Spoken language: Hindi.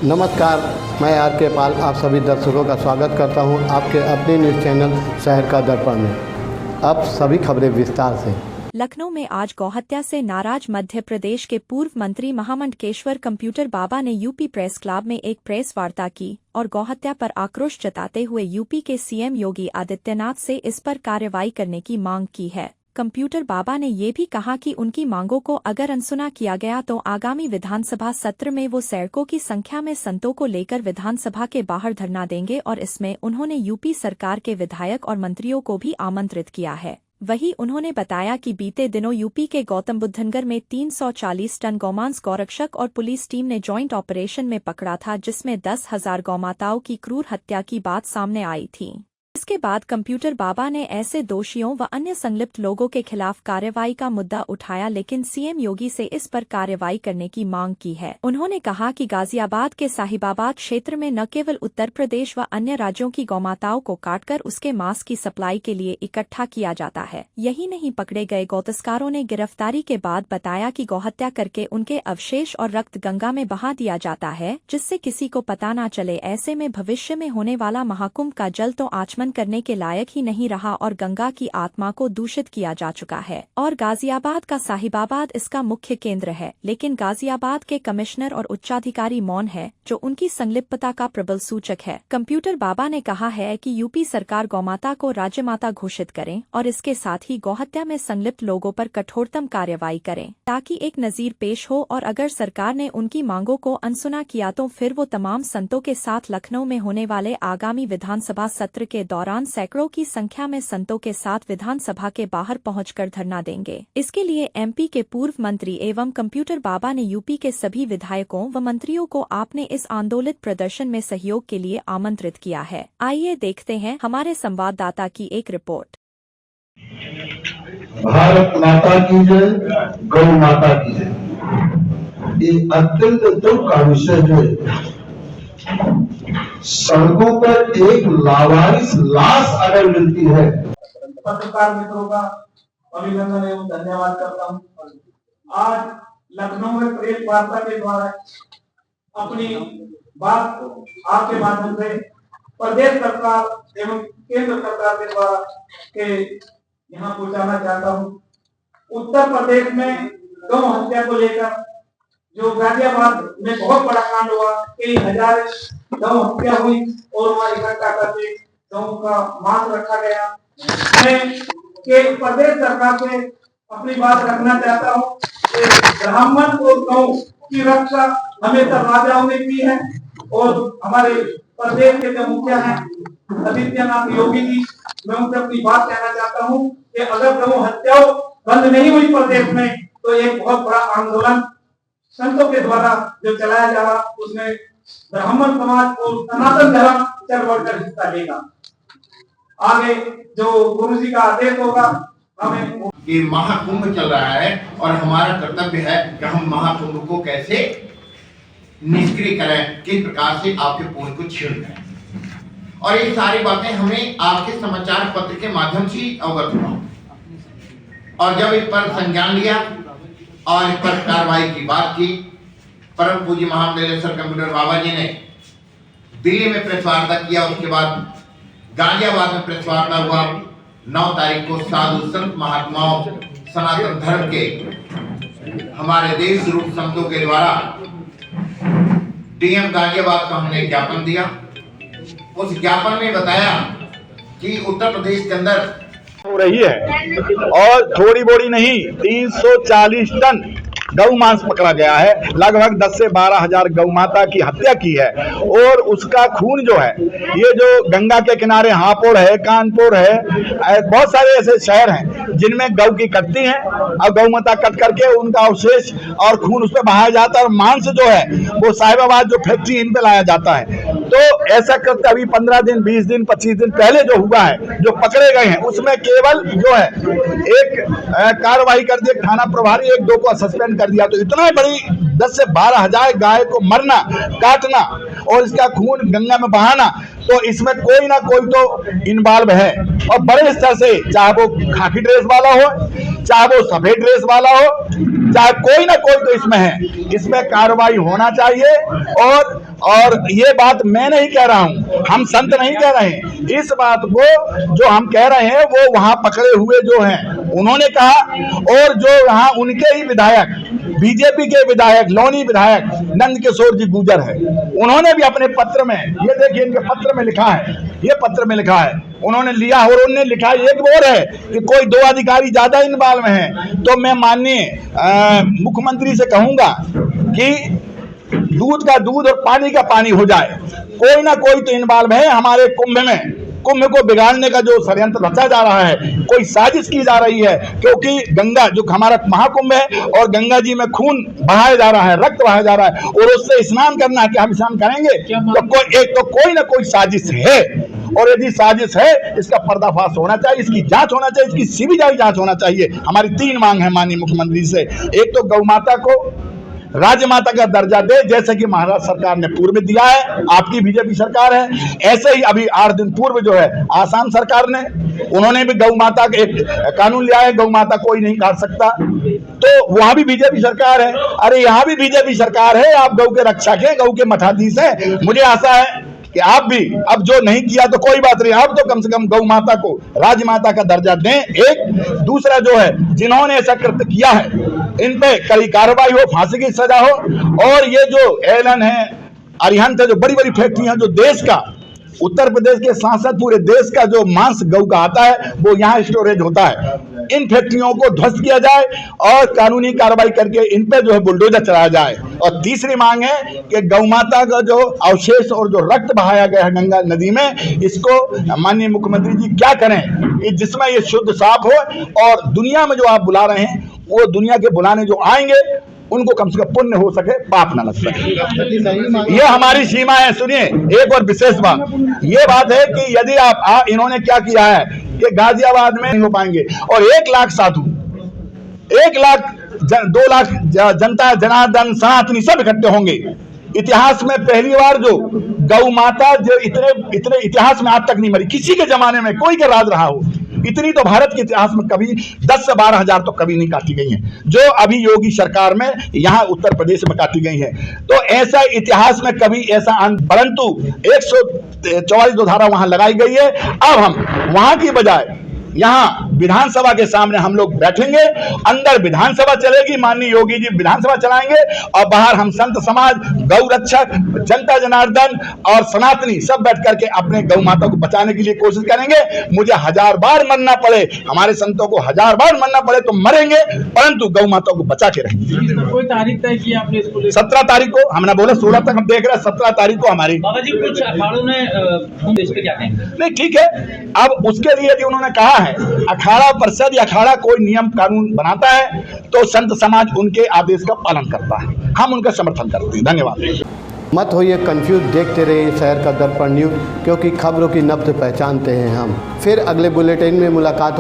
नमस्कार, मैं आर के पाल आप सभी दर्शकों का स्वागत करता हूं आपके अपने न्यूज़ चैनल शहर का दर्पण में। अब सभी खबरें विस्तार से। लखनऊ में आज गौहत्या से नाराज मध्य प्रदेश के पूर्व मंत्री महामंडलेश्वर कंप्यूटर बाबा ने यूपी प्रेस क्लब में एक प्रेस वार्ता की और गौहत्या पर आक्रोश जताते हुए यूपी के सीएम योगी आदित्यनाथ से इस पर कार्रवाई करने की मांग की है। कंप्यूटर बाबा ने ये भी कहा कि उनकी मांगों को अगर अनसुना किया गया तो आगामी विधानसभा सत्र में वो सैकड़ों की संख्या में संतों को लेकर विधानसभा के बाहर धरना देंगे और इसमें उन्होंने यूपी सरकार के विधायक और मंत्रियों को भी आमंत्रित किया है। वहीं उन्होंने बताया कि बीते दिनों यूपी के गौतम बुद्धनगर में 340 टन गौमांस गौरक्षक और पुलिस टीम ने जॉइंट ऑपरेशन में पकड़ा था, जिसमें 10,000 गौमाताओं की क्रूर हत्या की बात सामने आई थी। इसके बाद कंप्यूटर बाबा ने ऐसे दोषियों व अन्य संलिप्त लोगों के खिलाफ कार्रवाई का मुद्दा उठाया, लेकिन सीएम योगी से इस पर कार्रवाई करने की मांग की है। उन्होंने कहा कि गाजियाबाद के साहिबाबाद क्षेत्र में न केवल उत्तर प्रदेश व अन्य राज्यों की गौमाताओं को काटकर उसके मांस की सप्लाई के लिए इकट्ठा किया जाता है। यही नहीं, पकड़े गए गौतस्कारों ने गिरफ्तारी के बाद बताया कि गौहत्या करके उनके अवशेष और रक्त गंगा में बहा दिया जाता है, जिससे किसी को पता न चले। ऐसे में भविष्य में होने वाला महाकुंभ का जल तो आचमन करने के लायक ही नहीं रहा और गंगा की आत्मा को दूषित किया जा चुका है। और गाजियाबाद का साहिबाबाद इसका मुख्य केंद्र है, लेकिन गाजियाबाद के कमिश्नर और उच्चाधिकारी मौन है, जो उनकी संलिप्तता का प्रबल सूचक है। कंप्यूटर बाबा ने कहा है कि यूपी सरकार गौमाता को राज्यमाता घोषित करें और इसके साथ ही गौहत्या में संलिप्त लोगों पर कठोरतम कार्रवाई करें, ताकि एक नजीर पेश हो। और अगर सरकार ने उनकी मांगों को अनसुना किया तो फिर वो तमाम संतों के साथ लखनऊ में होने वाले आगामी विधानसभा सत्र के दौरान सैकड़ों की संख्या में संतों के साथ विधानसभा के बाहर पहुंचकर धरना देंगे। इसके लिए एमपी के पूर्व मंत्री एवं कंप्यूटर बाबा ने यूपी के सभी विधायकों व मंत्रियों को आपने इस आंदोलित प्रदर्शन में सहयोग के लिए आमंत्रित किया है। आइए देखते हैं हमारे संवाददाता की एक रिपोर्ट। भारत माता की जय, गौ माता की जय। ये अत्यंत दुख का विषय है। सड़कों पर एक लावारिस लाश अगर मिलती है। पत्रकार मित्रों का अभिनंदन एवं धन्यवाद करता हूँ। आज लखनऊ में प्रेस वार्ता के द्वारा अपनी बात आपके माध्यम से प्रदेश सरकार एवं केंद्र सरकार के द्वारा के यहाँ पहुंचाना चाहता हूँ। उत्तर प्रदेश में गौ हत्या को लेकर जो गाजियाबाद में बहुत बड़ा कांड हुआ, कई हजार गौ हत्या हुई और वहां इकट्ठा करके गौ का मांस रखा गया। मैं के प्रदेश सरकार से अपनी बात रखना चाहता हूँ कि ब्राह्मण और गौ की रक्षा हमेशा राजाओं ने की है और हमारे प्रदेश के जो मुखिया हैं आदित्यनाथ योगी जी, मैं उनसे अपनी बात कहना चाहता हूँ कि अगर गौ हत्याओं बंद नहीं हुई प्रदेश में तो एक बहुत बड़ा आंदोलन संतों के द्वारा जो चलाया जा रहा उसमें ब्राह्मण समाज और सनातन धर्म चढ़ बढ़कर हिस्सा लेगा। आगे जो गुरु जी का आदेश होगा हमें। ये महाकुंभ चल रहा है और हमारा कर्तव्य है कि हम महाकुंभ को कैसे निष्क्रिय करें, किस प्रकार से आपके पुण्य को छीन करें। और ये सारी बातें हमें आपके समाचार पत्र के माध्यम से अवगत हुआ और जब इस पर संज्ञान लिया और इस पर कार्रवाई की बात की, परम पूज्य महामंडलेश्वर कंप्यूटर बाबा जी ने दिल्ली में प्रेस वार्ता किया। उसके बाद गाजियाबाद में प्रेस वार्ता हुआ। 9 तारीख को साधु संत महात्माओं सनातन धर्म के हमारे देश रूप संतों के द्वारा डीएम गाजियाबाद का हमने ज्ञापन दिया। उस ज्ञापन में बताया कि उत्तर प्रदेश के अंदर हो रही है और थोड़ी बोरी नहीं, 340 टन गौ मांस पकड़ा गया है। लगभग 10 से 12 हजार गौ माता की हत्या की है और उसका खून जो है, ये जो गंगा के किनारे हापुड़ है, कानपुर है, बहुत सारे ऐसे शहर हैं जिनमें गौ की कटती हैं और गौ माता कट करके उनका अवशेष और खून उस पर बहाया जाता है और मांस जो है वो साहिबाबाद जो फैक्ट्री इन पे लाया जाता है। तो ऐसा करते अभी 15 दिन 20 दिन 25 दिन पहले जो हुआ है, जो पकड़े गए हैं, उसमें केवल जो है एक कार्रवाई कर दी, थाना प्रभारी 1-2 को सस्पेंड कर दिया। तो इतना बड़ी 10 से 12 हजार गाय को मरना, काटना और इसका खून गंगा में बहाना, तो इसमें कोई ना कोई तो इन्वॉल्व है और बड़े स्तर से, चाहे वो खाकी ड्रेस वाला हो, चाहे वो सफेद ड्रेस वाला हो, चाहे कोई ना कोई तो इसमें है। इसमें कार्रवाई होना चाहिए। और ये बात मैं नहीं कह रहा हूं, हम संत नहीं कह रहे हैं। इस बात को जो हम कह रहे हैं वो वहां पकड़े हुए जो हैं उन्होंने कहा, और जो यहाँ उनके ही विधायक, बीजेपी के विधायक, लौनी विधायक नंद किशोर जी गुजर है, उन्होंने भी अपने पत्र में, ये देखिए इनके पत्र में लिखा है, ये पत्र में लिखा है, उन्होंने लिया और उन्होंने लिखा एक और है कि कोई 2 अधिकारी ज्यादा इन्वॉल्व में हैं। तो मैं माननीय मुख्यमंत्री से कहूंगा कि दूध का दूध और पानी का पानी हो जाए, कोई ना कोई तो इन्वॉल्व है हमारे कुंभ में। कुंभ को बिगाड़ने का जो षड्यंत्र रचा जा रहा है, कोई साजिश की जा रही है, क्योंकि गंगा जो हमारा महाकुंभ है और गंगा जी में खून बहाया जा रहा है, रक्त बहाया जा रहा है, और उससे स्नान करना है। क्या हम स्नान करेंगे? तो कोई ना कोई साजिश है, और यदि साजिश है इसका पर्दाफाश होना चाहिए, इसकी जांच होना चाहिए, इसकी सीबीआई जांच होना चाहिए। हमारी 3 मांग है माननीय मुख्यमंत्री से। एक तो गौ माता को राज्य माता का दर्जा दे, जैसे कि महाराष्ट्र सरकार ने पूर्व में दिया है, आपकी बीजेपी सरकार है। ऐसे ही अभी 8 दिन पूर्व जो है आसाम सरकार ने, उन्होंने भी गौ माता का एक कानून लिया है, गौ माता कोई नहीं काट सकता, तो वहां भी बीजेपी सरकार है। अरे यहाँ भी बीजेपी सरकार है, आप गौ के रक्षक हैं, गौ के मठाधीश हैं। मुझे आशा है कि आप भी, अब जो नहीं किया तो कोई बात नहीं, आप तो कम से कम गौ माता को राज्य माता का दर्जा दें। एक दूसरा जो है, जिन्होंने ऐसा कृत्य किया है इन पे कड़ी कार्रवाई हो, फांसी की सजा हो। और ये जो एलन है, अरिहंत है, जो बड़ी बड़ी फैक्ट्रियां जो देश का, उत्तर प्रदेश के साथ साथ पूरे देश का जो मांस गौ का आता है वो यहाँ स्टोरेज होता है, इन फैक्ट्रियों को ध्वस्त किया जाए और कानूनी कार्रवाई करके इन पे जो है बुलडोजर चलाया जाए। और तीसरी मांग है कि गौ माता का जो अवशेष और जो रक्त बहाया गया है गंगा नदी में, इसको माननीय मुख्यमंत्री जी क्या करें कि जिसमें ये शुद्ध साफ हो, और दुनिया में जो आप बुला रहे हैं वो दुनिया के बुलाने जो आएंगे उनको कम से कम पुण्य हो सके, पाप ना लग सके। ये हमारी सीमा है। सुनिए एक और विशेष बात, ये बात है कि यदि आप इन्होंने क्या किया है कि गाजियाबाद में नहीं हो पाएंगे, और 1 लाख साधु, 1 लाख 2 लाख जनता, जनार्दन, सनातनी सब इकट्ठे होंगे। इतिहास में पहली बार जो गौ माता जो इतने इतिहास में आज तक नहीं मरी, किसी के जमाने में कोई का राज रहा हो, इतनी तो भारत के इतिहास में कभी 10 से 12 हजार तो कभी नहीं काटी गई हैं, जो अभी योगी सरकार में यहाँ उत्तर प्रदेश में काटी गई हैं। तो ऐसा इतिहास में कभी ऐसा, परंतु 144 धारा वहां लगाई गई है। अब हम वहां की बजाय यहाँ विधानसभा के सामने हम लोग बैठेंगे, अंदर विधानसभा चलेगी, माननीय योगी जी विधानसभा चलाएंगे, और बाहर हम संत समाज, गौ रक्षक, जनता जनार्दन और सनातनी सब बैठ करके अपने गौ माता को बचाने के लिए कोशिश करेंगे। मुझे 1000 बार मरना पड़े, हमारे संतों को 1000 बार मरना पड़े तो मरेंगे, परंतु गौ माता को बचा के रहेंगे। कोई तारीख तय की आपने इसको? 17 तारीख को हमने बोला, 16 तक हम देख रहे हैं, 17 तारीख को हमारी। बाबा जी कुछ अखाड़ों ने इस पे क्या कहेंगे? नहीं ठीक है, अब उसके लिए यदि उन्होंने कहा है, अखाड़ा परिषद या अखाड़ा कोई नियम कानून बनाता है तो संत समाज उनके आदेश का पालन करता है, हम उनका समर्थन करते हैं। धन्यवाद। मत होइए कंफ्यूज, देखते रहिए शहर का दर्पण न्यूज़, क्योंकि खबरों की नब्ज पहचानते हैं हम। फिर अगले बुलेटिन में मुलाकात